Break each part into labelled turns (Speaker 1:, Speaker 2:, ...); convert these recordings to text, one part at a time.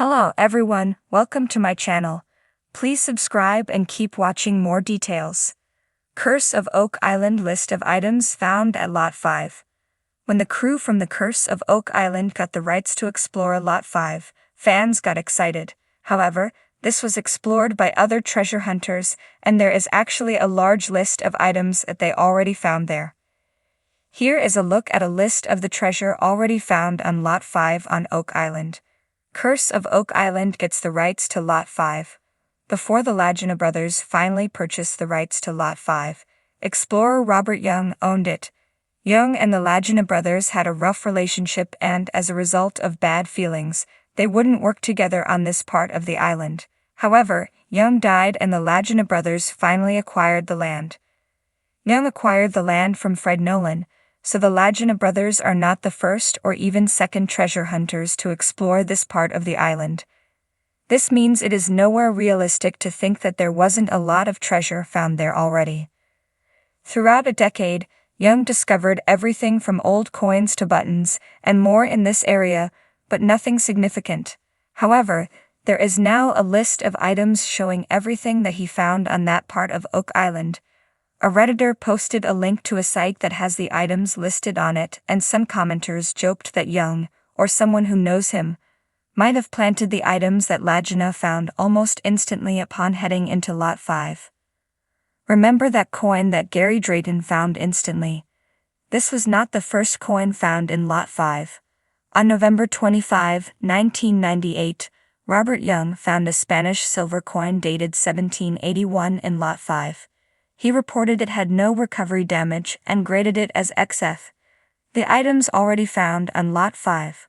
Speaker 1: Hello everyone, welcome to my channel. Please subscribe and keep watching more details. Curse of Oak Island list of items found at Lot 5. When the crew from the Curse of Oak Island got the rights to explore Lot 5, fans got excited. However, this was explored by other treasure hunters, and there is actually a large list of items that they already found there. Here is a look at a list of the treasure already found on Lot 5 on Oak Island. Curse of Oak Island gets the rights to Lot 5. Before the Lagina brothers finally purchased the rights to Lot 5, explorer Robert Young owned it. Young and the Lagina brothers had a rough relationship, and as a result of bad feelings, they wouldn't work together on this part of the island. However, Young died and the Lagina brothers finally acquired the land. Young acquired the land from Fred Nolan, so the Lagina brothers are not the first or even second treasure hunters to explore this part of the island. This means it is nowhere realistic to think that there wasn't a lot of treasure found there already. Throughout a decade, Young discovered everything from old coins to buttons and more in this area, but nothing significant. However, there is now a list of items showing everything that he found on that part of Oak Island. A Redditor posted a link to a site that has the items listed on it, and some commenters joked that Young, or someone who knows him, might have planted the items that Lagina found almost instantly upon heading into Lot 5. Remember that coin that Gary Drayton found instantly? This was not the first coin found in Lot 5. On November 25, 1998, Robert Young found a Spanish silver coin dated 1781 in Lot 5. He reported it had no recovery damage and graded it as XF. The items already found on Lot 5.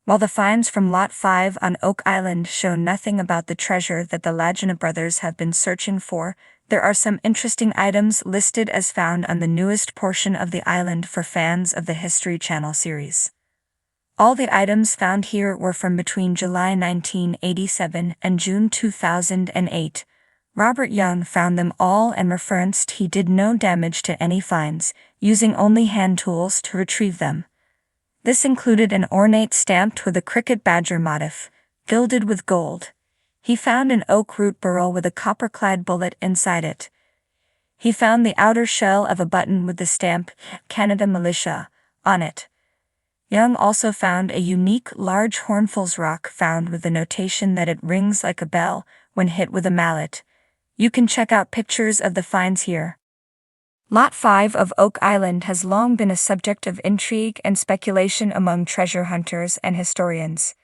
Speaker 1: While the finds from Lot 5 on Oak Island show nothing about the treasure that the Lagina brothers have been searching for, there are some interesting items listed as found on the newest portion of the island for fans of the History Channel series. All the items found here were from between July 1987 and June 2008. Robert Young found them all and referenced he did no damage to any finds, using only hand tools to retrieve them. This included an ornate stamped with a cricket badger motif, gilded with gold. He found an oak root barrel with a copper-clad bullet inside it. He found the outer shell of a button with the stamp, Canada Militia, on it. Young also found a unique large hornful's rock found with the notation that it rings like a bell when hit with a mallet. You can check out pictures of the finds here. Lot 5 of Oak Island has long been a subject of intrigue and speculation among treasure hunters and historians.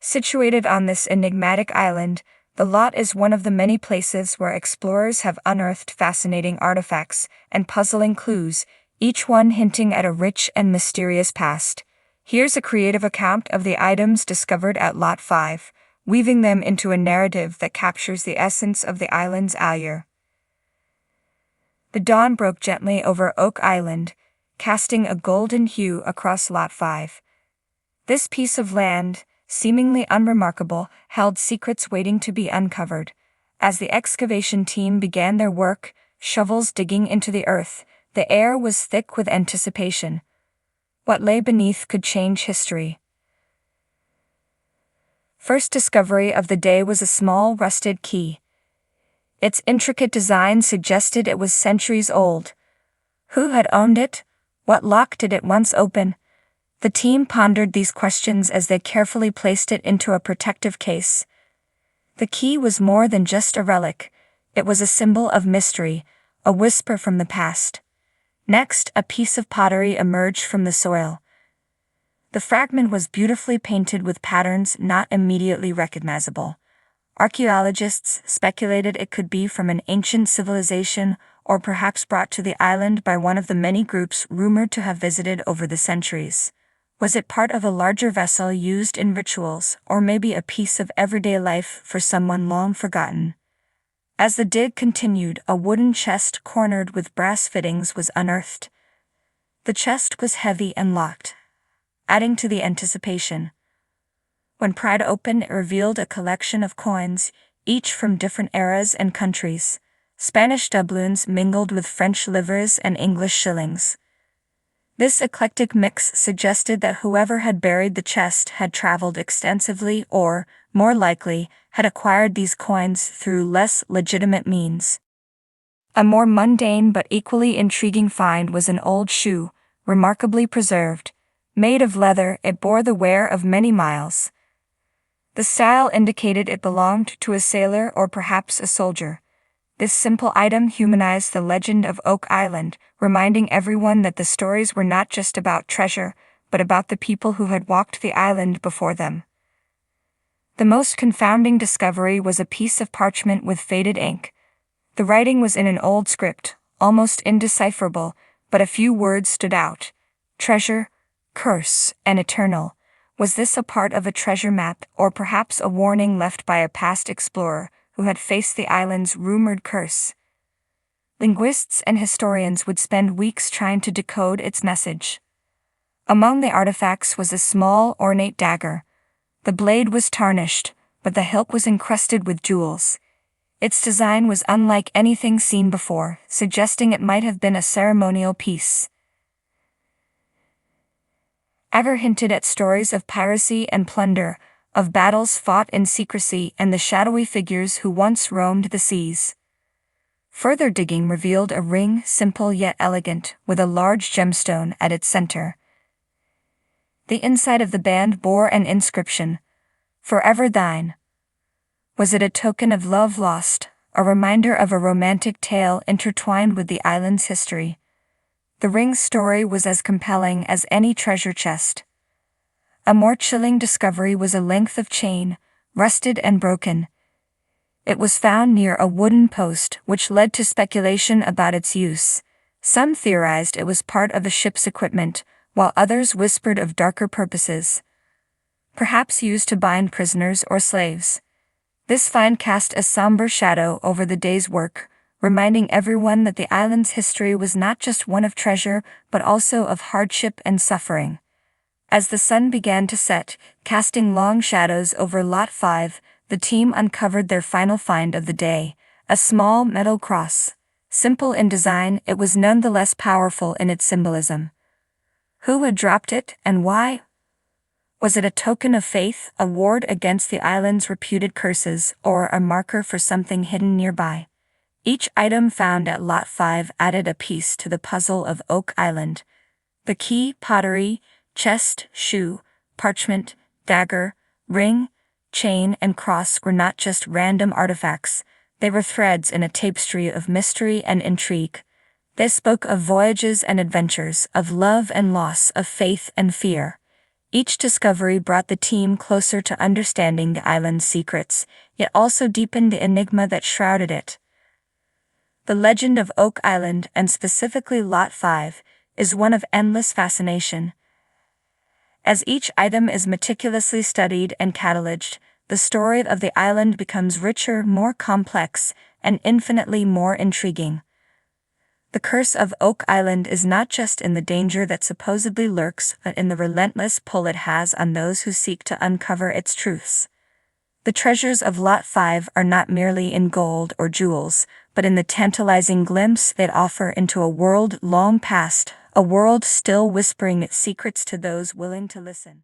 Speaker 1: Situated on this enigmatic island, the lot is one of the many places where explorers have unearthed fascinating artifacts and puzzling clues, each one hinting at a rich and mysterious past. Here's a creative account of the items discovered at Lot 5, weaving them into a narrative that captures the essence of the island's allure. The dawn broke gently over Oak Island, casting a golden hue across Lot 5. This piece of land, seemingly unremarkable, held secrets waiting to be uncovered. As the excavation team began their work, shovels digging into the earth, the air was thick with anticipation. What lay beneath could change history. First discovery of the day was a small rusted key. Its intricate design suggested it was centuries old. Who had owned it? What lock did it once open? The team pondered these questions as they carefully placed it into a protective case. The key was more than just a relic. It was a symbol of mystery, a whisper from the past. Next, a piece of pottery emerged from the soil. The fragment was beautifully painted with patterns not immediately recognizable. Archaeologists speculated it could be from an ancient civilization or perhaps brought to the island by one of the many groups rumored to have visited over the centuries. Was it part of a larger vessel used in rituals, or maybe a piece of everyday life for someone long forgotten? As the dig continued, a wooden chest cornered with brass fittings was unearthed. The chest was heavy and locked, adding to the anticipation. When pried open, it revealed a collection of coins, each from different eras and countries. Spanish doubloons mingled with French livres and English shillings. This eclectic mix suggested that whoever had buried the chest had traveled extensively or, more likely, had acquired these coins through less legitimate means. A more mundane but equally intriguing find was an old shoe, remarkably preserved. Made of leather, it bore the wear of many miles. The style indicated it belonged to a sailor or perhaps a soldier. This simple item humanized the legend of Oak Island, reminding everyone that the stories were not just about treasure, but about the people who had walked the island before them. The most confounding discovery was a piece of parchment with faded ink. The writing was in an old script, almost indecipherable, but a few words stood out. Treasure, curse, and eternal. Was this a part of a treasure map, or perhaps a warning left by a past explorer who had faced the island's rumored curse? Linguists and historians would spend weeks trying to decode its message. Among the artifacts was a small, ornate dagger. The blade was tarnished, but the hilt was encrusted with jewels. Its design was unlike anything seen before, suggesting it might have been a ceremonial piece. Ever hinted at stories of piracy and plunder, of battles fought in secrecy and the shadowy figures who once roamed the seas. Further digging revealed a ring, simple yet elegant, with a large gemstone at its center. The inside of the band bore an inscription, "Forever thine." Was it a token of love lost, a reminder of a romantic tale intertwined with the island's history? The ring's story was as compelling as any treasure chest. A more chilling discovery was a length of chain, rusted and broken. It was found near a wooden post, which led to speculation about its use. Some theorized it was part of a ship's equipment, while others whispered of darker purposes. Perhaps used to bind prisoners or slaves. This find cast a somber shadow over the day's work, reminding everyone that the island's history was not just one of treasure, but also of hardship and suffering. As the sun began to set, casting long shadows over Lot 5, the team uncovered their final find of the day, a small metal cross. Simple in design, it was nonetheless powerful in its symbolism. Who had dropped it, and why? Was it a token of faith, a ward against the island's reputed curses, or a marker for something hidden nearby? Each item found at Lot 5 added a piece to the puzzle of Oak Island. The key, pottery, chest, shoe, parchment, dagger, ring, chain, and cross were not just random artifacts, they were threads in a tapestry of mystery and intrigue. They spoke of voyages and adventures, of love and loss, of faith and fear. Each discovery brought the team closer to understanding the island's secrets, yet also deepened the enigma that shrouded it. The legend of Oak Island, and specifically Lot 5, is one of endless fascination. As each item is meticulously studied and cataloged, the story of the island becomes richer, more complex, and infinitely more intriguing. The curse of Oak Island is not just in the danger that supposedly lurks, but in the relentless pull it has on those who seek to uncover its truths. The treasures of Lot 5 are not merely in gold or jewels, but in the tantalizing glimpse they offer into a world long past, a world still whispering its secrets to those willing to listen.